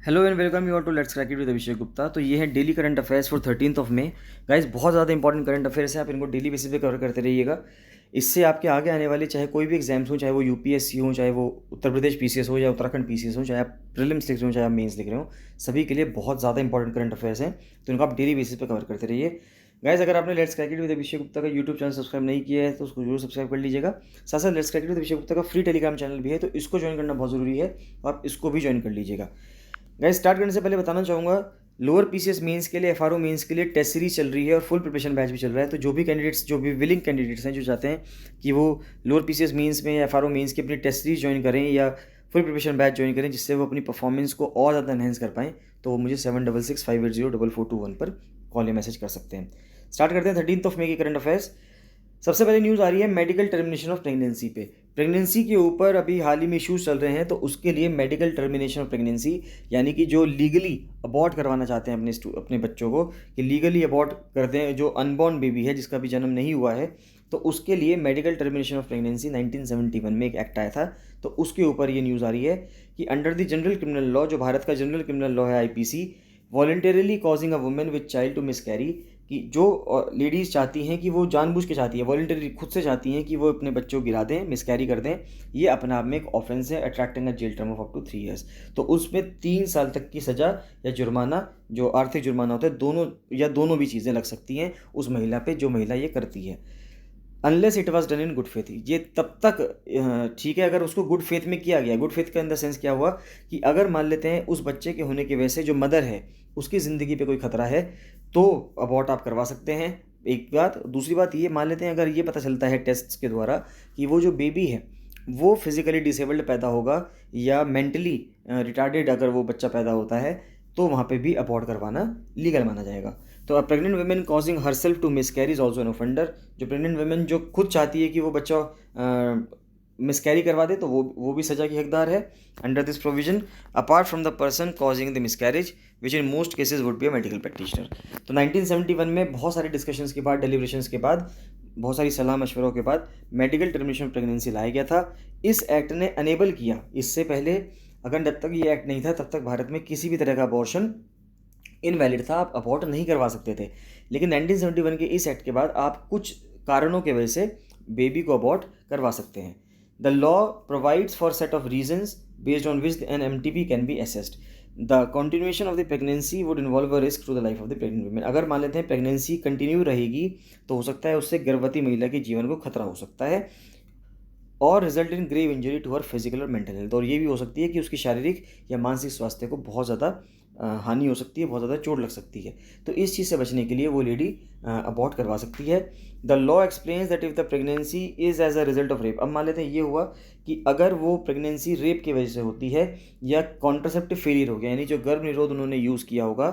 Hello and welcome you are to let's crack it with Abhishek Gupta. तो ये है daily current affairs for 13 मई। Guys, बहुत ज़्यादा इंपॉर्टेंट करंट अफेयर्स हैं, आप इनको डेली बेसिस पे कवर करते रहिएगा। इससे आपके आगे आने वाले चाहे कोई भी एग्जाम्स हो, चाहे वो यूपीएससी हो, चाहे वो उत्तर प्रदेश पीसीएस हो या उत्तराखंड पीसीएस हो, चाहे आप प्रीलिम्स लिख रहे हो चाहे आप मेंस लिख रहे हो, सभी के लिए बहुत ज़्यादा इंपॉर्टेंट करंट अफेयर्स हैं। तो इनको आप डेली बेसिस पे कवर करते रहिए। गाइस, अगर आपने let's crack it with Abhishek Gupta का यूट्यूब चैनल सब्सक्राइब नहीं किया है तो उसको जरूर सब्सक्राइब कर लीजिएगा। साथ साथ let's crack it with Abhishek Gupta का फ्री टेलीग्राम चैनल भी है, तो इसको ज्वाइन करना बहुत ज़रूरी है, आप इसको भी ज्वाइन कर लीजिएगा। गाइस, स्टार्ट करने से पहले बताना चाहूँगा, लोअर पीसीएस मेंस के लिए, एफआरओ मेंस के लिए टेस्ट सीरीज चल रही है और फुल प्रिपरेशन बैच भी चल रहा है। तो जो भी कैंडिडेट्स, जो भी विलिंग कैंडिडेट्स हैं, जो चाहते हैं कि वो लोअर पीसीएस मेंस में या एफआरओ मेंस की अपनी टेस्ट सीरीज ज्वाइन करें या फुल प्रिपरेशन बैच ज्वाइन करें, जिससे वो अपनी परफॉर्मेंस को और ज़्यादा एनहेंस कर पाएँ, तो वो मुझे 7665804421 पर कॉल या मैसेज कर सकते हैं। स्टार्ट करते हैं 13 मई की करंट अफेयर्स। सबसे पहले न्यूज़ आ रही है मेडिकल टर्मिनेशन ऑफ प्रेगनेंसी पे। प्रेगनेंसी के ऊपर अभी हाल ही में इश्यूज चल रहे हैं, तो उसके लिए मेडिकल टर्मिनेशन ऑफ प्रेगनेंसी, यानी कि जो लीगली अबॉर्ट करवाना चाहते हैं अपने बच्चों को, कि लीगली अबॉर्ट कर दें, जो अनबॉर्न बेबी है जिसका भी जन्म नहीं हुआ है, तो उसके लिए मेडिकल टर्मिनेशन ऑफ प्रेगनेंसी 1971 में एक एक्ट आया था। तो उसके ऊपर ये न्यूज़ आ रही है कि under the general criminal law, जो भारत का जनरल क्रिमिनल लॉ है IPC, voluntarily causing a women with child to miscarry, कि जो लेडीज़ चाहती हैं कि वो जानबूझ के चाहती है, वॉलंटरी खुद से चाहती हैं कि वो अपने बच्चों को गिरा दें, मिसकैरी कर दें, ये अपने आप में एक ऑफेंस है, attracting a jail term of up to 3 years. तो उसमें 3 साल तक की सज़ा या जुर्माना, जो आर्थिक जुर्माना होता है, दोनों या दोनों भी चीज़ें लग सकती हैं उस महिला पे, जो महिला ये करती है, unless it was done in good faith. ये तब तक ठीक है अगर उसको गुड फेथ में किया गया। गुड फेथ का इन द सेंस क्या हुआ कि अगर मान लेते हैं उस बच्चे के होने की वजह से जो मदर है उसकी ज़िंदगी पे कोई खतरा है, तो अबॉर्ट आप करवा सकते हैं। एक बात। दूसरी बात ये मान लेते हैं अगर ये पता चलता है टेस्ट्स के द्वारा कि वो जो बेबी है वो फिजिकली डिसेबल्ड पैदा होगा या मेंटली रिटार्डेड अगर वो बच्चा पैदा होता है, तो वहाँ पे भी अबॉर्ट करवाना लीगल माना जाएगा। तो a pregnant women causing herself to miscarry is also an offender. जो प्रेग्नेंट वुमेन जो खुद चाहती है कि वो बच्चा मिसकैरी करवा दे, तो वो भी सज़ा की हकदार है under this provision, apart from the person causing the miscarriage, which in most cases would be a medical practitioner. तो 1971 में बहुत सारे डिस्कशंस के बाद, डेलिब्रेशंस के बाद, बहुत सारी सलाह मशवरों के बाद मेडिकल टर्मिनेशन ऑफ प्रेगनेंसी लाया गया था। इस एक्ट ने अनेबल किया, इससे पहले अगर जब तक ये एक्ट नहीं था तब तक भारत में किसी भी तरह का अबॉर्शन इनवैलिड था, आप अबॉर्ट नहीं करवा सकते थे। लेकिन 1971 के इस एक्ट के बाद आप कुछ कारणों की वजह से बेबी को अबॉर्ट करवा सकते हैं। The law provides for set of reasons based on which an MTP can be assessed. The continuation of the pregnancy would involve a risk to the life of the pregnant women. अगर मान लेते हैं pregnancy continue रहेगी, तो हो सकता है उससे गर्भवती महिला के जीवन को खतरा हो सकता है और result in grave injury to her physical और मेंटल हेल्थ। और ये भी हो सकती है कि उसकी शारीरिक या मानसिक स्वास्थ्य को बहुत ज़्यादा हानि हो सकती है, बहुत ज़्यादा चोट लग सकती है। तो इस चीज़ से बचने के लिए वो लेडी अबॉर्ट करवा सकती है। The law explains that if the pregnancy is as a result of rape. अब मान लेते हैं ये हुआ कि अगर वो प्रेगनेंसी रेप की वजह से होती है या कॉन्ट्रासेप्टिव फेलियर हो गया, यानी जो गर्भ निरोध उन्होंने यूज़ किया होगा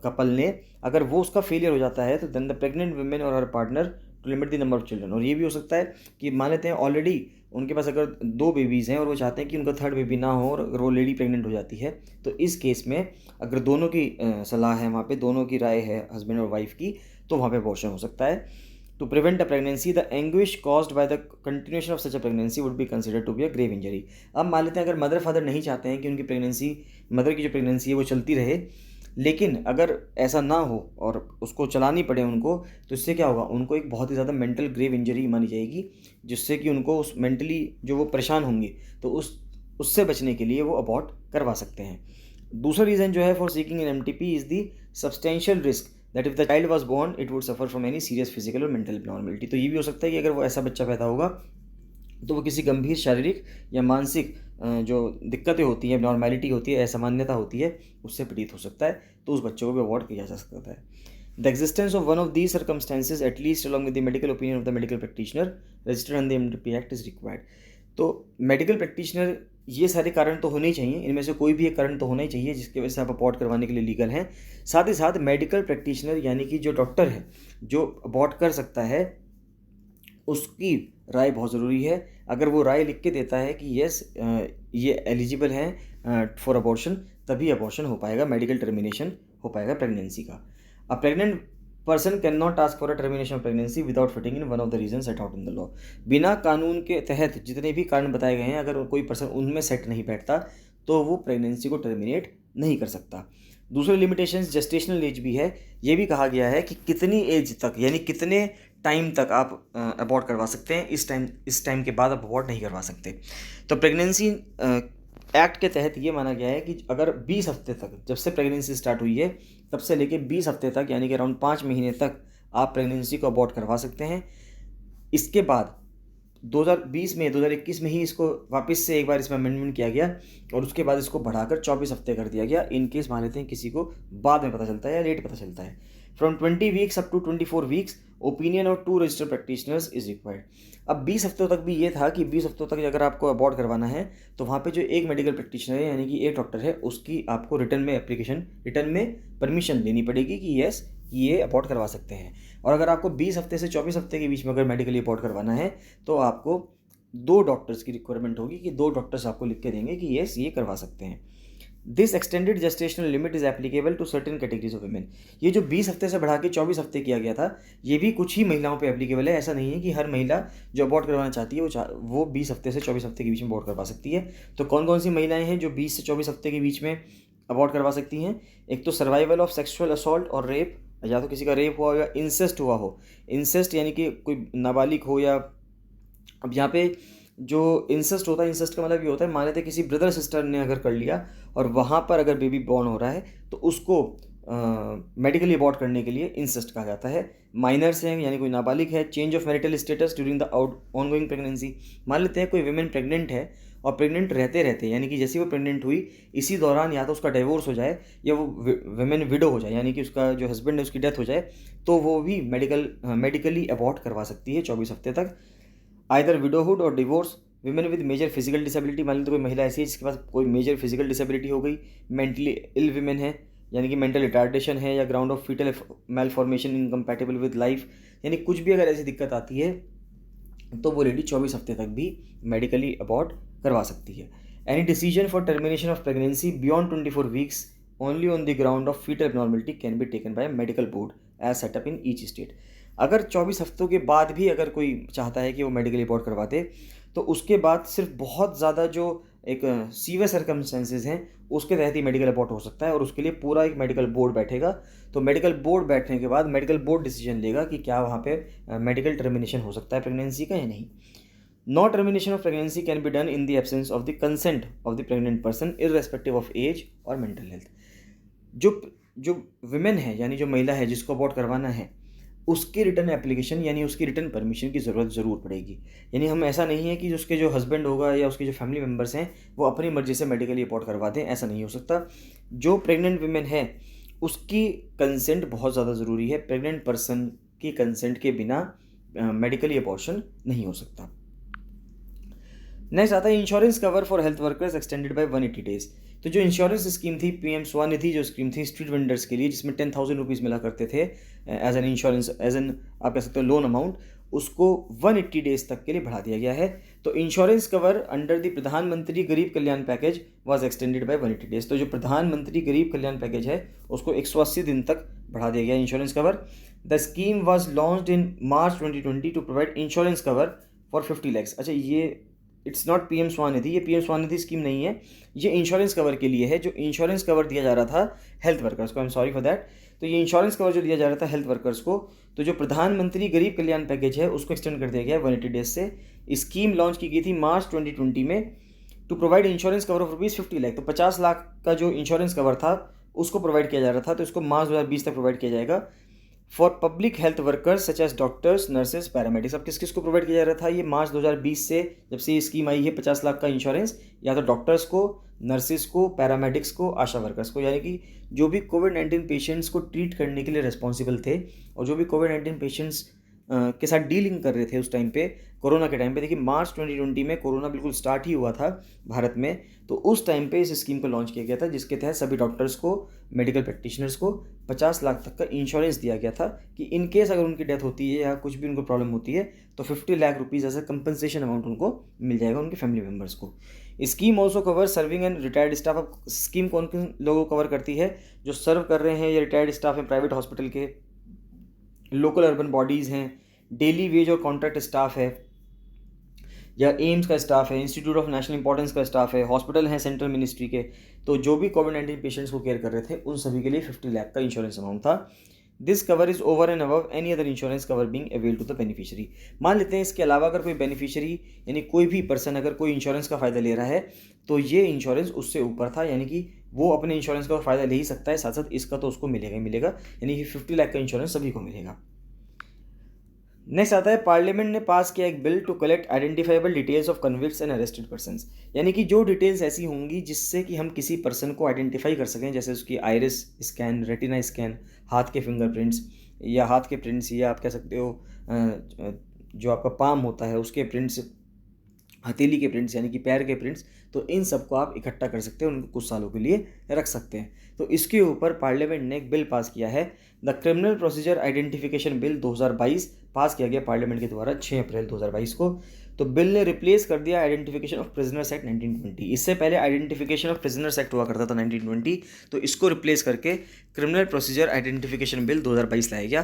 कपल ने, अगर वो उसका फेलियर हो जाता है, तो देन द प्रेग्नेंट वुमेन और her partner to limit the number of children. और ये भी हो सकता है कि मान लेते हैं ऑलरेडी उनके पास अगर 2 बेबीज़ हैं और वो चाहते हैं कि उनका 3rd बेबी ना हो, और अगर वो लेडी प्रेग्नेंट हो जाती है, तो इस केस में अगर दोनों की सलाह है, वहाँ पे दोनों की राय है हस्बैंड और वाइफ की, तो वहाँ पे अबॉर्शन हो सकता है। To prevent a pregnancy, the anguish caused by the continuation of such a pregnancy would be considered to be a grave injury. अब मान लेते हैं अगर मदर फादर नहीं चाहते हैं कि उनकी प्रेगनेंसी, मदर की जो प्रेगनेंसी है वो चलती रहे, लेकिन अगर ऐसा ना हो और उसको चलानी पड़े उनको, तो इससे क्या होगा, उनको एक बहुत ही ज़्यादा मेंटल ग्रेव इंजरी मानी जाएगी, जिससे कि उनको उस मेंटली जो वो परेशान होंगे, तो उससे बचने के लिए वो अबॉर्ट करवा सकते हैं। दूसरा रीज़न जो है for seeking an MTP is the substantial risk that if the child was born it would suffer from any serious physical और मेंटल एबनॉर्मलिटी। तो ये भी हो सकता है कि अगर वो ऐसा बच्चा पैदा होगा तो वो किसी गंभीर शारीरिक या मानसिक जो दिक्कतें होती हैं, एबनॉर्मैलिटी होती है, असामान्यता होती है, उससे पीड़ित हो सकता है, तो उस बच्चे को भी अवॉर्ड किया जा सकता है। The existence of one of these circumstances at least along with the medical opinion of the medical practitioner registered on the MTP act is required. तो मेडिकल प्रैक्टिशनर, ये सारे कारण तो होने ही चाहिए, इनमें से कोई भी एक कारण तो होना ही चाहिए जिसकी वजह से आप अबॉर्ट करवाने के लिए लीगल हैं। साथ ही साथ मेडिकल प्रैक्टिशनर यानी कि जो डॉक्टर है जो अबॉर्ट कर सकता है, उसकी राय बहुत ज़रूरी है। अगर वो राय लिख के देता है कि यस ये एलिजिबल हैं फॉर अबॉर्शन, तभी अबॉर्शन हो पाएगा, मेडिकल टर्मिनेशन हो पाएगा प्रेगनेंसी का। A pregnant person can not ask for a termination of pregnancy without fitting in one of the reason set out in the law. बिना कानून के तहत जितने भी कारण बताए गए हैं, अगर कोई पर्सन उनमें सेट नहीं बैठता, तो वो प्रेगनेंसी को टर्मिनेट नहीं कर सकता। दूसरे लिमिटेशंस जेस्टेशनल एज भी है। ये भी कहा गया है कि कितनी एज तक यानी कितने टाइम तक आप अबॉर्ट करवा सकते हैं, इस टाइम के बाद आप अबॉर्ट नहीं करवा सकते। तो प्रेगनेंसी एक्ट के तहत ये माना गया है कि अगर 20 हफ्ते तक, जब से प्रेगनेंसी स्टार्ट हुई है तब से लेके 20 हफ्ते तक यानी कि अराउंड 5 महीने तक आप प्रेगनेंसी को अबॉर्ट करवा सकते हैं। इसके बाद 2021 में ही इसको वापस से एक बार इसमें अमेंडमेंट किया गया और उसके बाद इसको बढ़ाकर 24 हफ्ते कर दिया गया, इन केस मान लेते हैं किसी को बाद में पता चलता है या लेट पता चलता है। From 20 weeks up to 24 weeks opinion of 2 registered practitioners is required. अब 20 हफ्तों तक भी ये था कि 20 हफ्तों तक अगर आपको अबॉर्ट करवाना है तो वहाँ पे जो एक मेडिकल प्रैक्टिशनर है यानी कि एक डॉक्टर है, उसकी आपको रिटर्न में परमिशन लेनी पड़ेगी कि यस ये अबॉर्ट करवा सकते हैं। और अगर आपको 20 हफ्ते से 24 हफ्ते के बीच में अगर मेडिकली अबॉर्ट करवाना है तो आपको 2 डॉक्टर्स की रिक्वायरमेंट होगी कि 2 डॉक्टर्स आपको लिख के देंगे कि यस ये करवा सकते हैं। This extended gestational limit is applicable to certain categories of women. ये जो 20 हफ्ते से बढ़ा के 24 हफ्ते किया गया था, ये भी कुछ ही महिलाओं पे एप्लीकेबल है। ऐसा नहीं है कि हर महिला जो अबॉर्ट करवाना चाहती है वो 20 हफ्ते से 24 हफ्ते के बीच में अबॉर्ट करवा सकती है। तो कौन कौन सी महिलाएं हैं जो 20 से 24 हफ्ते के बीच में अबॉर्ट करवा सकती हैं? एक तो सर्वाइवल ऑफ सेक्सुअल असॉल्ट और रेप, या तो किसी का रेप हुआ हो या इंसेस्ट हुआ हो। इंसेस्ट यानी कि कोई नाबालिग हो, या अब यहाँ पे जो इंसेस्ट होता है, इंसेस्ट का मतलब ये होता है मान लेते हैं किसी ब्रदर सिस्टर ने अगर कर लिया और वहाँ पर अगर बेबी बॉर्न हो रहा है तो उसको मेडिकली अबॉर्ट करने के लिए इंसेस्ट कहा जाता है। माइनर्स हैं यानी कोई नाबालिग है। Change of marital status during the ongoing pregnancy, मान लेते हैं कोई विमेन प्रेग्नेंट है और प्रेग्नेंट रहते रहते यानी कि जैसे वो प्रेग्नेंट हुई इसी दौरान या तो उसका डिवोर्स हो जाए या वो विमेन विडो हो जाए यानी कि उसका जो हस्बैंड है उसकी डेथ हो जाए, तो वो भी मेडिकली अबॉर्ट करवा सकती है 24 हफ्ते तक। आइदर विडोहुड और divorce, women with major physical disability, मान लीजिए कोई महिला ऐसी है जिसके पास कोई मेजर फिजिकल डिसेबिलिटी हो गई। मेंटली इल विमेन है यानी कि मेंटल रिटार्डेशन है या ground of foetal malformation incompatible with life, यानी कुछ भी अगर ऐसी दिक्कत आती है तो वो लेडी 24 हफ्ते तक भी मेडिकली अबॉर्ट करवा सकती है। Any decision for termination of pregnancy beyond 24 weeks only on the ground of foetal abnormality can be taken by medical board as set up in each state. अगर 24 हफ्तों के बाद भी अगर कोई चाहता है कि वो मेडिकली अबॉर्ट करवाते तो उसके बाद सिर्फ बहुत ज़्यादा जो एक सीवियर सर्कमस्टेंसेज हैं उसके तहत ही मेडिकल अबॉर्ट हो सकता है और उसके लिए पूरा एक मेडिकल बोर्ड बैठेगा। तो मेडिकल बोर्ड बैठने के बाद मेडिकल बोर्ड डिसीजन लेगा कि क्या वहाँ पे मेडिकल टर्मिनेशन हो सकता है प्रेगनेंसी का या नहीं। No termination of pregnancy can be done in the absence of the consent of the pregnant person irrespective of age और मेंटल हेल्थ। जो विमेन है यानी जो महिला है जिसको अबॉर्ट करवाना है उसकी रिटर्न एप्लीकेशन यानी उसकी रिटर्न परमिशन की ज़रूरत ज़रूर पड़ेगी। यानी हम ऐसा नहीं है कि उसके जो हस्बैंड होगा या उसके जो फैमिली मेम्बर्स हैं वो अपनी मर्ज़ी से मेडिकली अबॉर्ट करवा दें, ऐसा नहीं हो सकता। जो प्रेग्नेंट विमेन है उसकी कंसेंट बहुत ज़्यादा ज़रूरी है। प्रेग्नेंट पर्सन की कंसेंट के बिना मेडिकली अबॉर्शन नहीं हो सकता। नेक्स्ट आता है insurance cover for health workers extended by 180 days. तो जो इंश्योरेंस स्कीम थी पीएम स्वनिधि जो स्कीम थी स्ट्रीट वेंडर्स के लिए जिसमें 10,000 रुपीज़ मिला करते थे as an insurance as an आप कह सकते हो लोन अमाउंट, उसको 180 डेज तक के लिए बढ़ा दिया गया है। तो insurance cover under the Pradhan Mantri Garib Kalyan package was extended by 180 days. तो जो प्रधानमंत्री गरीब कल्याण पैकेज है उसको 180 दिन तक बढ़ा दिया गया insurance cover. The scheme was launched in March 2020 to provide insurance cover for 50 lakhs। अच्छा, ये इट्स नॉट पीएम स्वनिधि, ये पीएम स्वनिधि स्कीम नहीं है, ये इंश्योरेंस कवर के लिए है। जो इंश्योरेंस कवर दिया जा रहा था हेल्थ वर्कर्स को, I am sorry for that. तो ये इंश्योरेंस कवर जो दिया जा रहा था हेल्थ वर्कर्स को, तो जो प्रधानमंत्री गरीब कल्याण पैकेज है उसको एक्सटेंड कर दिया गया 180 डेज से। स्कीम लॉन्च की गई थी मार्च 2020 में to provide insurance cover of ₹50 lakh. तो 50 लाख का जो इंश्योरेंस कवर था उसको प्रोवाइड किया जा रहा था, तो इसको मार्च 2020 तक प्रोवाइड किया जाएगा for public health workers such as doctors nurses paramedics. अब किस किस को प्रोवाइड किया जा रहा था ये मार्च 2020 से, जब से ये स्कीम आई है 50 लाख का इंश्योरेंस, या तो डॉक्टर्स को, नर्सेज को, पैरामेडिक्स को, आशा वर्कर्स को, यानी कि जो भी कोविड-19 पेशेंट्स को ट्रीट करने के लिए रिस्पॉन्सिबल थे और जो भी कोविड-19 पेशेंट्स के साथ डीलिंग कर रहे थे उस टाइम पे, कोरोना के टाइम पे। देखिए मार्च 2020 में कोरोना बिल्कुल स्टार्ट ही हुआ था भारत में, तो उस टाइम पे इस स्कीम को लॉन्च किया गया था जिसके तहत सभी डॉक्टर्स को, मेडिकल प्रैक्टिशनर्स को 50 लाख तक का इंश्योरेंस दिया गया था कि इन केस अगर उनकी डेथ होती है या कुछ भी उनको प्रॉब्लम होती है तो 50 lakh rupees as a compensation amount उनको मिल जाएगा उनके फैमिली मेम्बर्स को। Scheme also cover serving and retired staff. अब स्कीम कौन कौन लोगों को कवर करती है? जो सर्व कर रहे हैं या रिटायर्ड स्टाफ हैं प्राइवेट हॉस्पिटल के, लोकल अर्बन बॉडीज़ हैं, डेली वेज और कॉन्ट्रैक्ट स्टाफ है, या एम्स का स्टाफ है, इंस्टीट्यूट ऑफ नेशनल इंपॉर्टेंस का स्टाफ है, हॉस्पिटल हैं सेंट्रल मिनिस्ट्री के, तो जो भी कोविड-19 पेशेंट्स को केयर कर रहे थे उन सभी के लिए 50 लाख का इंश्योरेंस अमाउंट था। This cover is over and above any other insurance cover being avail to the beneficiary. मान लेते हैं इसके अलावा अगर कोई बेनिफिशियरी यानी कोई भी पर्सन अगर कोई इंश्योरेंस का फ़ायदा ले रहा है तो ये इंश्योरेंस उससे ऊपर था, यानी कि वो अपने इंश्योरेंस का फ़ायदा ले ही सकता है, साथ साथ इसका तो उसको मिलेगा ही मिलेगा, यानी कि 50 लाख का इंश्योरेंस सभी को मिलेगा। नेक्स्ट आता है पार्लियामेंट ने पास किया एक bill to collect identifiable details of convicts and arrested persons, यानी कि जो डिटेल्स ऐसी होंगी जिससे कि हम किसी पर्सन को आइडेंटिफाई कर सकें, जैसे उसकी आइरिस स्कैन, रेटिना स्कैन, हाथ के फिंगरप्रिंट्स या हाथ के प्रिंट्स, या आप कह सकते हो जो आपका पाम होता है उसके प्रिंट्स, हथेली के प्रिंट्स यानी कि पैर के प्रिंट्स, तो इन सबको आप इकट्ठा कर सकते हैं, उनको कुछ सालों के लिए रख सकते हैं। तो इसके ऊपर पार्लियामेंट ने एक बिल पास किया है, the criminal procedure identification bill 2022 पास किया गया पार्लियामेंट के द्वारा 6 अप्रैल 2022 को। तो बिल ने रिप्लेस कर दिया आइडेंटिफिकेशन ऑफ प्रिजनर्स एक्ट 1920। इससे पहले आइडेंटिफिकेशन ऑफ प्रिजनर्स एक्ट हुआ करता था 1920, तो इसको रिप्लेस करके क्रिमिनल प्रोसीजर आइडेंटिफिकेशन बिल 2022 लाया गया।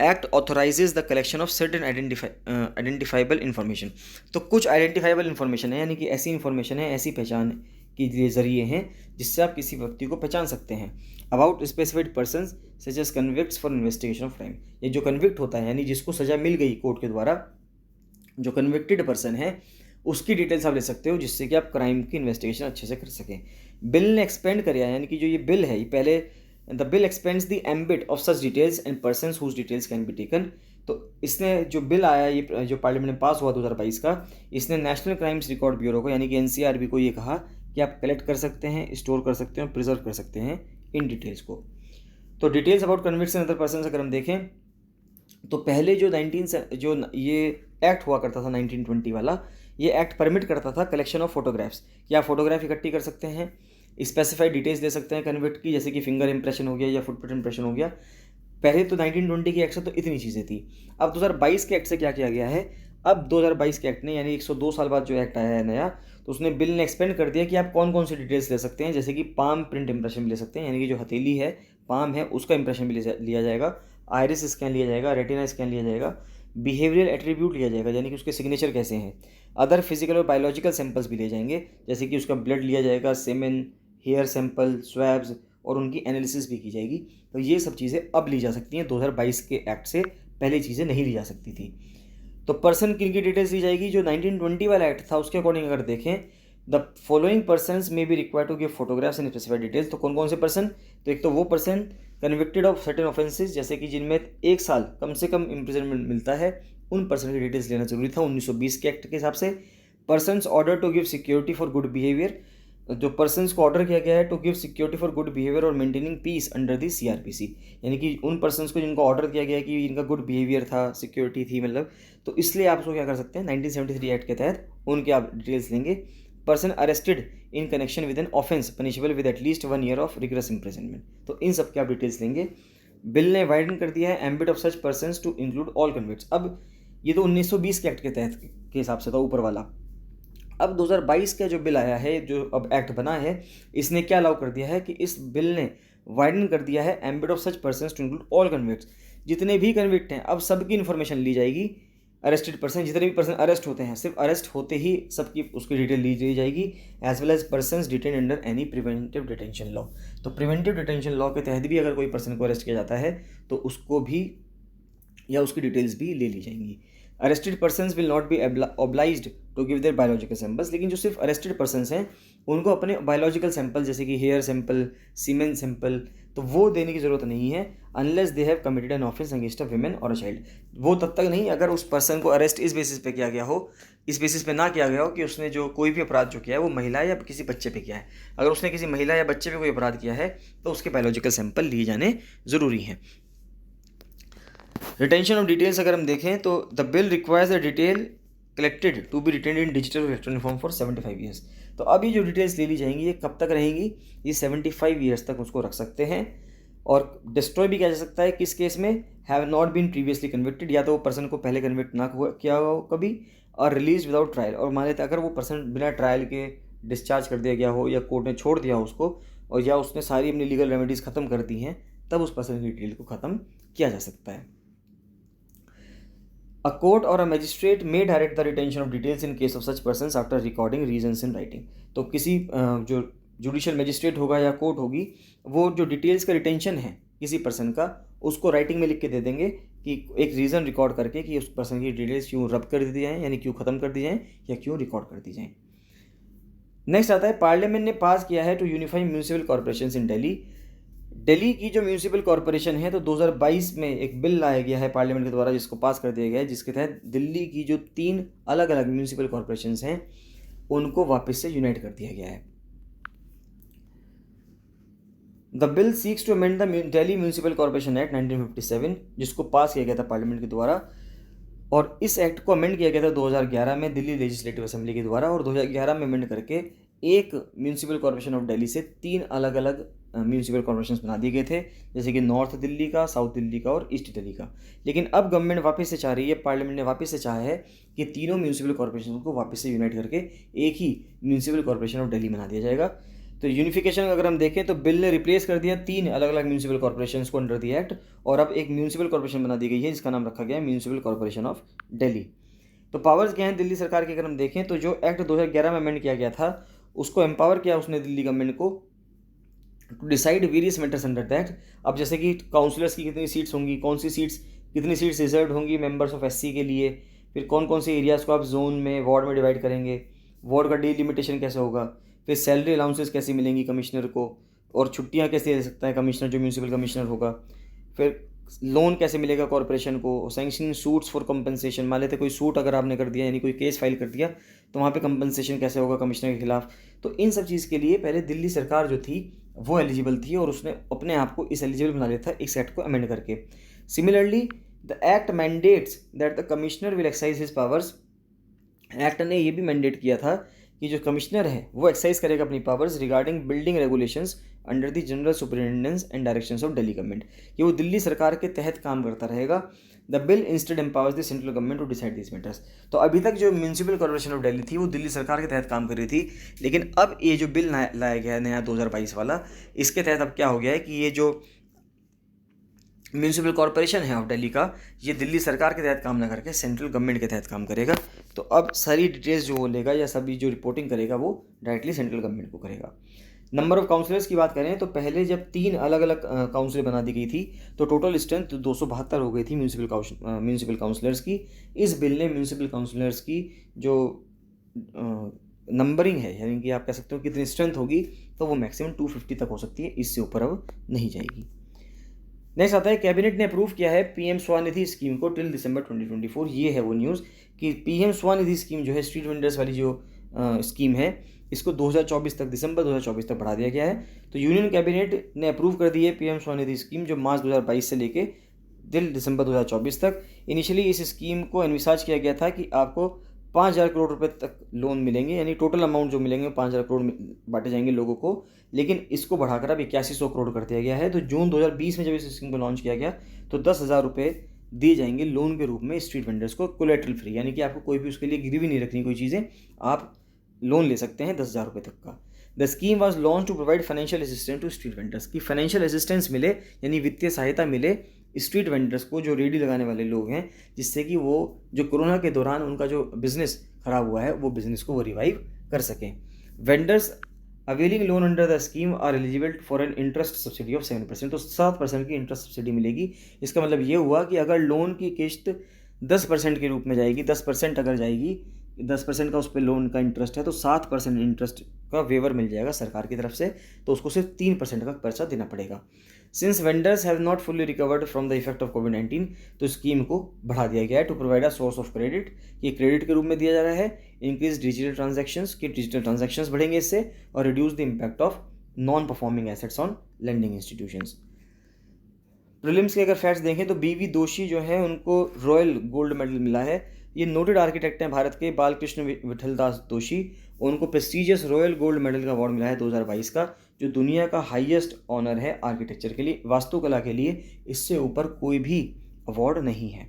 Act authorises the collection of certain identifiable information. तो कुछ आइडेंटिफाइबल इन्फॉर्मेशन है, यानी कि ऐसी इन्फॉर्मेशन है, ऐसी पहचान के जरिए हैं जिससे आप किसी व्यक्ति को पहचान सकते हैं। About specified person such as convicts for investigation of crime. ये जो कन्विक्ट होता है यानी जिसको सजा मिल गई कोर्ट के द्वारा, जो कन्विक्टेड पर्सन है उसकी डिटेल्स आप ले सकते हो जिससे कि आप क्राइम की इन्वेस्टिगेशन अच्छे से कर सकें। बिल ने एक्सपेंड किया, यानी कि जो ये बिल है, ये पहले the bill expands the ambit of such details and persons whose details can be taken. तो इसने जो बिल आया, ये जो पार्लियामेंट में पास हुआ 2022 का, इसने नेशनल क्राइम्स रिकॉर्ड ब्यूरो को यानी कि NCRB को ये कहा कि आप कलेक्ट कर सकते हैं, स्टोर कर सकते हैं, प्रिजर्व कर सकते हैं इन डिटेल्स को। तो details about convicts and other person अगर हम देखें तो पहले जो ये एक्ट हुआ करता था 1920 वाला, ये एक्ट परमिट करता था कलेक्शन ऑफ फोटोग्राफ्स, कि आप फोटोग्राफ इकट्ठी कर सकते हैं, स्पेसिफाइड डिटेल्स दे सकते हैं कन्विक्ट की, जैसे कि फिंगर इंप्रेशन हो गया या फुटप्रिंट इंप्रेशन हो गया। पहले तो 1920 के एक्ट से तो इतनी चीज़ें थी। अब 2022 के एक्ट से क्या किया गया है, अब 2022 के एक्ट ने यानी 102 साल बाद जो एक्ट आया है नया, तो उसने बिल ने एक्सपेंड कर दिया कि आप कौन कौन सी डिटेल्स ले सकते हैं, जैसे कि पाम प्रिंट इंप्रेशन भी ले सकते हैं, यानी कि जो हथेली है, पाम है, उसका इंप्रेशन भी लिया जाएगा, आइरिस स्कैन लिया जाएगा, रेटिना स्कैन लिया जाएगा, बिहेवियरल एट्रीब्यूट लिया जाएगा यानी कि उसके सिग्नेचर कैसे हैं, अदर फिजिकल और बायोलॉजिकल सैंपल्स भी लिए जाएंगे, जैसे कि उसका ब्लड लिया जाएगा, सेमेन, हेयर सैंपल, स्वैब्स, और उनकी एनालिसिस भी की जाएगी। तो ये सब चीज़ें अब ली जा सकती हैं, 2022 के एक्ट से पहले चीज़ें नहीं ली जा सकती थी। तो पर्सन किन की डिटेल्स ली जाएगी, जो 1920 वाला एक्ट था उसके अकॉर्डिंग अगर देखें, the following persons may be required to give photographs and specified details. तो कौन कौन से पर्सन, तो एक तो वो person convicted of certain offences, जैसे कि जिनमें 1 साल कम से कम इम्प्रिजनमेंट मिलता है, उन पर्सन की डिटेल्स लेना जरूरी था 1920 के एक्ट के हिसाब से। Persons order to give security for good behaviour, जो पर्सनस को ऑर्डर किया गया है to give security for good behaviour और maintaining peace under the CRPC, यानी कि उन पर्सनस को जिनको ऑर्डर किया गया है कि इनका गुड बिहेवियर था, सिक्योरिटी थी मतलब, तो इसलिए आप उसको क्या कर सकते हैं 1973 एक्ट के तहत उनके आप डिटेल्स लेंगे। Person arrested in connection with an offence punishable with at least 1 year of rigorous imprisonment, तो इन सब के आप डिटेल्स लेंगे। बिल ने वाइडन कर दिया है ambit of such persons to include all convicts. अब ये तो 1920 के एक्ट के तहत के हिसाब से था ऊपर वाला। अब 2022 का जो बिल आया है, जो अब एक्ट बना है, इसने क्या अलाउ कर दिया है कि इस बिल ने वाइडन कर दिया है ambit of such persons to include all convicts. जितने भी कन्विक्ट हैं अब सबकी इन्फॉर्मेशन ली जाएगी, अरेस्टेड पर्सन, जितने भी पर्सन अरेस्ट होते हैं सिर्फ अरेस्ट होते ही सबकी उसकी डिटेल ली जाएगी, as well as persons detain under any preventive detention law. तो प्रिवेंटिव डिटेंशन लॉ के तहत भी अगर कोई पर्सन को अरेस्ट किया जाता है तो उसको भी या उसकी डिटेल्स भी ले ली जाएंगी। Arrested persons will not be obliged to give their biological samples, लेकिन जो सिर्फ अरेस्टेड पर्सन्स हैं उनको अपने बायोलॉजिकल सैंपल जैसे कि हेयर सैंपल, सीमेन सैंपल, तो वो देने की ज़रूरत नहीं है unless they have committed an offence against a women और अ चाइल्ड। वो तब तक नहीं अगर उस पर्सन को अरेस्ट इस बेसिस पे किया गया हो, इस बेसिस पे ना किया गया हो कि उसने जो कोई भी अपराध जो किया है वो महिला या किसी बच्चे पे किया है। अगर उसने किसी महिला या बच्चे पे कोई अपराध किया है तो उसके बायोलॉजिकल सैंपल लिए जाने ज़रूरी हैं। रिटेंशन ऑफ डिटेल्स अगर हम देखें तो the bill requires the detail collected to be retained in digital electronic form for 75 years. तो अब ये जो डिटेल्स ले ली जाएंगी ये कब तक रहेंगी, ये 75 ईयर्स तक उसको रख सकते हैं। और डिस्ट्रॉय भी किया जा सकता है किस केस में, have not been previously convicted, या तो वो पर्सन को पहले कन्विक्ट ना किया हो कभी, और रिलीज विदाउट ट्रायल, और मान लेते अगर वो पर्सन बिना ट्रायल के डिस्चार्ज कर दिया गया हो या कोर्ट ने छोड़ दिया हो उसको, और या उसने सारी अपनी लीगल रेमेडीज़ ख़त्म कर दी हैं, तब उस पर्सन की डिटेल को ख़त्म किया जा सकता है। अ कोर्ट और a magistrate may direct the retention of details in case of such person after recording reasons in writing. तो किसी जो जुडिशियल मजिस्ट्रेट होगा या कोर्ट होगी, वो जो डिटेल्स का रिटेंशन है किसी पर्सन का, उसको राइटिंग में लिख के दे देंगे कि एक रीज़न रिकॉर्ड करके कि उस पर्सन की डिटेल्स क्यों रब कर दी जाएँ, यानी क्यों ख़त्म कर दी जाएँ या क्यों रिकॉर्ड कर दी जाएँ। नेक्स्ट आता है, पार्लियामेंट ने पास किया है टू यूनिफाई म्यूनिसिपल कॉर्पोरेशन इन दिल्ली। दिल्ली की जो म्यूनिसिपल कॉर्पोरेशन है, तो 2022 में एक बिल लाया गया है पार्लियामेंट के द्वारा, जिसको पास कर दिया गया है, जिसके तहत दिल्ली की जो 3 अलग अलग म्यूनिसिपल कॉर्पोरेशंस हैं उनको वापस से यूनाइट कर दिया गया है। The bill seeks to amend the Delhi municipal corporation act 1957, जिसको पास किया गया था पार्लियामेंट के द्वारा, और इस एक्ट को अमेंड किया गया था 2011 में दिल्ली लेजिस्लेटिव असेंबली के द्वारा, और 2011 में अमेंड करके एक म्यूनिसिपल कॉर्पोरेशन ऑफ दिल्ली से 3 अलग अलग म्यूनिसिपल कॉर्पोरेशन बना दिए गए थे, जैसे कि नॉर्थ दिल्ली का, साउथ दिल्ली का और ईस्ट दिल्ली का। लेकिन अब गवर्नमेंट वापस से चाह रही है, पार्लियामेंट ने वापस से चाहा है कि तीनों म्यूनिसिपल कॉर्पोरेशन को वापस से यूनाइट करके एक ही म्यूनिसिपल कॉर्पोरेशन ऑफ दिल्ली बना दिया जाएगा। तो यूनिफिकेशन अगर हम देखें तो बिल ने रिप्लेस कर दिया 3 अलग अलग म्यूनिसिपल कॉर्पोरेशन को अंडर दी एक्ट, और अब एक म्यूनिसिपल कॉर्पोरेशन बना दी गई है जिसका नाम रखा गया है म्यूनिसिपल कॉर्पोरेशन ऑफ दिल्ली। तो पावर्स क्या हैं दिल्ली सरकार के, अगर हम देखें तो जो एक्ट 2011 में अमेंड किया गया था, उसको एम्पावर किया उसने दिल्ली गवर्नमेंट को to decide various matters under that. अब जैसे कि काउंसलर्स की कितनी सीट्स होंगी, कितनी सीट्स रिजर्व होंगी मेंबर्स ऑफ एससी के लिए, फिर कौन कौन से एरियाज़ को आप जोन में, वार्ड में डिवाइड करेंगे, वार्ड का डिलिमिटेशन कैसे होगा, फिर सैलरी अलाउंसेस कैसे मिलेंगी कमिश्नर को, और छुट्टियां कैसे दे सकता है कमिश्नर जो म्यूनिसिपल कमिश्नर होगा, फिर लोन कैसे मिलेगा कॉर्पोरेशन को, सैंक्शनिंग सूट्स फॉर कंपनसेशन, मान लेते कोई सूट अगर आपने कर दिया यानी कोई केस फाइल कर दिया तो वहाँ पे कंपनसेशन कैसे होगा कमिश्नर के खिलाफ। तो इन सब चीज़ के लिए पहले दिल्ली सरकार जो थी वो एलिजिबल थी, और उसने अपने आप को इस एलिजिबल बना लिया था इस एक्ट को अमेंड करके। Similarly the act mandates that the commissioner will exercise his powers. Act ने ये भी मैंडेट किया था कि जो कमिश्नर है वो एक्सरसाइज करेगा अपनी powers regarding building regulations under the general superintendence and directions of Delhi government, कि वो दिल्ली सरकार के तहत काम करता रहेगा। The bill instead empowers the central government to decide this matters. तो अभी तक जो म्यूनिसिपल कॉर्पोरेशन ऑफ दिल्ली थी वो दिल्ली सरकार के तहत काम कर रही थी, लेकिन अब ये जो बिल लाया गया है नया 2022 वाला, इसके तहत अब क्या हो गया है कि ये जो म्यूनिसिपल कॉर्पोरेशन है ऑफ दिल्ली का, ये दिल्ली सरकार के तहत काम ना करके सेंट्रल गवर्नमेंट के तहत काम करेगा। तो अब सारी डिटेल्स जो वो लेगा या सभी जो रिपोर्टिंग करेगा वो डायरेक्टली सेंट्रल गवर्नमेंट को करेगा। नंबर ऑफ काउंसलर्स की बात करें तो पहले जब 3 अलग अलग काउंसिल बना दी गई थी तो टोटल स्ट्रेंथ 272 हो गई थी म्यूनिसिपल काउंसलर्स की। इस बिल ने म्यूनिसिपल काउंसलर्स की जो नंबरिंग है, यानी कि आप कह सकते हो कितनी स्ट्रेंथ होगी, तो वो मैक्सिमम 250 तक हो सकती है, इससे ऊपर अब नहीं जाएगी। नेक्स्ट आता है, कैबिनेट ने अप्रूव किया है पीएम स्वनिधि स्कीम को टिल दिसंबर 2024। ये है वो न्यूज़ कि पीएम स्वनिधि स्कीम जो है स्ट्रीट वेंडर्स वाली जो स्कीम है, इसको 2024 तक, दिसंबर 2024 तक बढ़ा दिया गया है। तो यूनियन कैबिनेट ने अप्रूव कर दी है पीएम स्वनिधि स्कीम, जो मार्च 2022 से लेके दिसंबर 2024 तक। इनिशियली इस स्कीम को एनविसाज किया गया था कि आपको 5,000 करोड़ रुपए तक लोन मिलेंगे, यानी टोटल अमाउंट जो मिलेंगे 5,000 करोड़ बांटे जाएंगे लोगों को, लेकिन इसको बढ़ाकर अब 8100 करोड़ कर दिया गया है। तो जून 2020 में जब इस स्कीम को लॉन्च किया गया तो 10,000 रुपये दिए जाएंगे लोन के रूप में स्ट्रीट वेंडर्स को, कोलेटरल फ्री, यानी कि आपको कोई भी उसके लिए गिरवी नहीं रखनी, कोई चीज़ें, आप लोन ले सकते हैं 10,000 रुपये तक का। The scheme was launch to provide financial assistance to street vendors, की फाइनेंशियल असिस्टेंस मिले, यानी वित्तीय सहायता मिले स्ट्रीट वेंडर्स को, जो रेडी लगाने वाले लोग हैं, जिससे कि वो जो कोरोना के दौरान उनका जो बिजनेस खराब हुआ है वो बिजनेस को वो रिवाइव कर सकें। Vendors availing loan under the scheme are eligible for an interest subsidy of 7%, तो 7% की इंटरेस्ट सब्सिडी मिलेगी। इसका मतलब ये हुआ कि अगर लोन की किस्त 10% के रूप में जाएगी, 10% अगर जाएगी, 10% का उस पर लोन का इंटरेस्ट है, तो 7% इंटरेस्ट का वेवर मिल जाएगा सरकार की तरफ से, तो उसको सिर्फ 3% का खर्चा देना पड़ेगा। Since vendors have not fully recovered from the effect of कोविड-19, तो स्कीम को बढ़ा दिया गया है to provide a source of credit, ये क्रेडिट के रूप में दिया जा रहा है। इंक्रीज डिजिटल ट्रांजैक्शंस, की डिजिटल ट्रांजैक्शंस बढ़ेंगे इससे, और reduce the impact of non performing assets on lending institutions. Prelims के अगर फैक्ट्स देखें तो बीवी दोषी जो है उनको रॉयल गोल्ड मेडल मिला है। ये नोटेड आर्किटेक्ट हैं भारत के, बालकृष्ण विठलदास दोषी, उनको प्रेस्टीजियस रॉयल गोल्ड मेडल का अवार्ड मिला है 2022 का, जो दुनिया का हाईएस्ट ऑनर है आर्किटेक्चर के लिए, वास्तुकला के लिए। इससे ऊपर कोई भी अवार्ड नहीं है।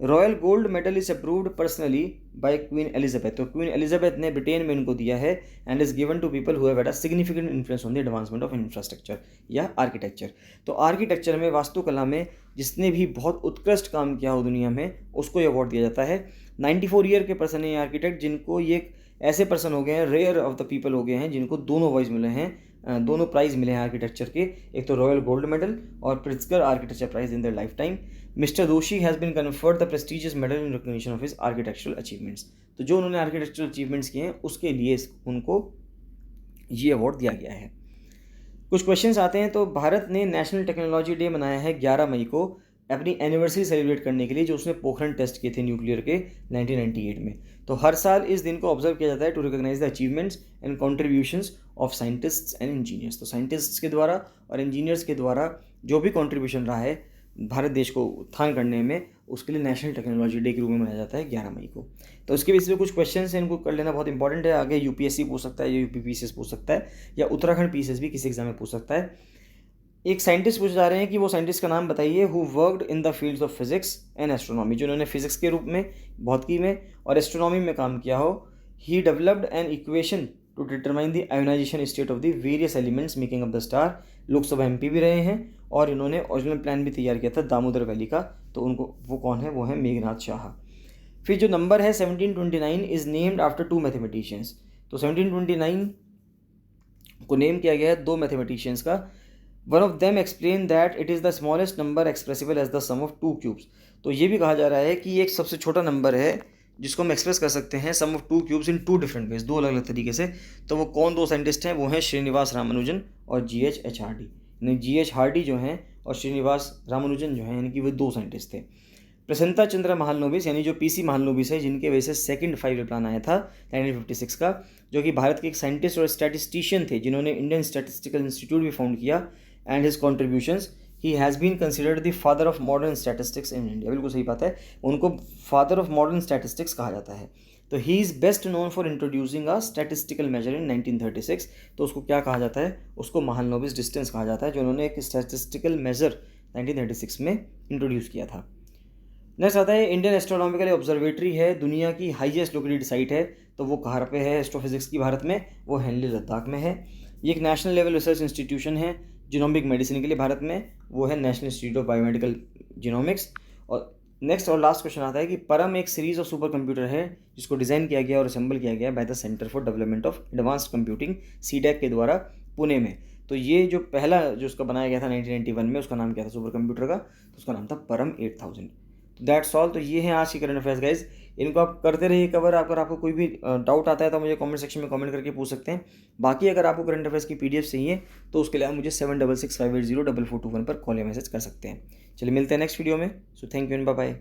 Royal gold medal is approved personally by queen Elizabeth. तो क्वीन एलिजाबेथ ने ब्रिटेन में इनको दिया है and is given to people who have had a significant influence on the advancement of infrastructure या आर्किटेक्चर। तो आर्किटेक्चर में, वास्तुकला में जिसने भी बहुत उत्कृष्ट काम किया हो दुनिया में, उसको ये अवार्ड दिया जाता है। 94 ईयर के पर्सन है ये आर्किटेक्ट, जिनको ये ऐसे पर्सन हो गए हैं, रेयर ऑफ द पीपल हो गए हैं, जिनको दोनों अवार्ड्स मिले हैं, दोनों प्राइज मिले हैं आर्किटेक्चर के, एक तो रॉयल गोल्ड मेडल और Pritzker architecture prize in their life time. Mister Doshi has been conferred the prestigious medal in recognition of his architectural achievements. तो जो उन्होंने आर्किटेक्चरल अचीवमेंट्स किए हैं उसके लिए उनको ये अवार्ड दिया गया है। कुछ क्वेश्चंस आते हैं। तो भारत ने नेशनल टेक्नोलॉजी डे मनाया है 11 मई को अपनी एनिवर्सरी सेलिब्रेट करने के लिए, जो उसने पोखरण टेस्ट किए थे न्यूक्लियर के 1998 में। तो हर साल इस दिन को ऑब्जर्व किया जाता है to recognise the achievements and contributions of scientists and engineers. तो साइंटिस्ट्स के द्वारा और इंजीनियर्स के द्वारा जो भी कॉन्ट्रीब्यूशन रहा है भारत देश को उत्थान करने में, उसके लिए नेशनल टेक्नोलॉजी डे के रूप में मनाया जाता है 11 मई को। तो इसके बेसिस पे कुछ क्वेश्चंस हैं, इनको कर लेना बहुत इंपॉर्टेंट है। आगे यूपीएससी पूछ सकता है या यूपी पीसीएस पूछ सकता है या उत्तराखंड पीसीएस भी किसी एग्जाम में पूछ सकता है। एक साइंटिस्ट पूछे जा रहे हैं कि वो साइंटिस्ट का नाम बताइए who worked in the fields of physics and astronomy, जिन्होंने फिजिक्स के रूप में, भौतिकी में और एस्ट्रोनॉमी में काम किया हो। He developed an equation to determine the ionisation state of the various elements making up the star. Lok Sabha MP भी रहे हैं और इन्होंने ओरिजिनल प्लान भी तैयार किया था दामोदर वैली का। तो उनको, वो कौन है? वो है मेघनाथ शाह। फिर जो नंबर है 1729 is named after two mathematicians. तो 1729 को नेम किया गया है दो मैथमेटिशियंस का। One of them explain that it is the smallest number expressible as the sum of two cubes. तो ये भी कहा जा रहा है कि ये एक सबसे छोटा नंबर है जिसको हम एक्सप्रेस कर सकते हैं sum of two cubes in two different ways, दो अलग अलग तरीके से। तो वो कौन दो साइंटिस्ट हैं? वो हैं श्रीनिवास रामानुजन और GH हार्डी। यानी GH हार्डी जो हैं और श्रीनिवास रामानुजन जो हैं, यानी कि वो दो साइंटिस्ट थे। प्रसन्नता चंद्र महालनोबिस, यानी जो PC महालनोबिस है, जिनके वजह से सेकंड 5 ईयर प्लान आया था 1956 का, जो कि भारत के एक साइंटिस्ट और स्टैटिस्टिशियन थे, जिन्होंने इंडियन स्टैटिस्टिकल इंस्टीट्यूट भी फाउंड किया। And his contributions, he has been considered the father of modern statistics in India. बिल्कुल सही बात है, उनको फादर ऑफ मॉडर्न स्टैटिस्टिक्स कहा जाता है। तो he is best known for introducing a statistical measure in 1936। तो उसको क्या कहा जाता है? उसको महालनोबिस डिस्टेंस कहा जाता है, जो उन्होंने एक स्टैटिस्टिकल मेजर 1936 में इंट्रोड्यूस किया था। नेक्स्ट आता है इंडियन एस्ट्रोनॉमिकल ऑब्जर्वेटरी है, दुनिया की हाईएस्ट लोकेटेड साइट है। तो वो कहाँ पे है एस्ट्रोफिजिक्स की भारत में? वो हेनली लद्दाख में है। ये एक नेशनल लेवल रिसर्च इंस्टीट्यूशन है जीनोमिक मेडिसिन के लिए भारत में, वो है national institute of biomedical genomics. और नेक्स्ट और लास्ट क्वेश्चन आता है कि परम एक सीरीज ऑफ सुपर कंप्यूटर है जिसको डिज़ाइन किया गया और असेंबल किया गया by the centre for development of advanced computing CDAC के द्वारा पुणे में। तो ये जो पहला जो उसका बनाया गया था 1991 में, उसका नाम क्या था सुपर कंप्यूटर का? तो उसका नाम था परम 8000। तो दैट्स ऑल। तो ये हैं आज की करंट अफेयर्स गाइज, इनको आप करते रहिए कवर। अगर आपको कोई भी डाउट आता है तो मुझे कमेंट सेक्शन में कमेंट करके पूछ सकते हैं। बाकी अगर आपको करंट अफेयर्स की PDF चाहिए तो उसके लिए आप मुझे 7665804421 पर कॉल या मैसेज कर सकते हैं। चलिए मिलते हैं नेक्स्ट वीडियो में। So thank you and bye bye.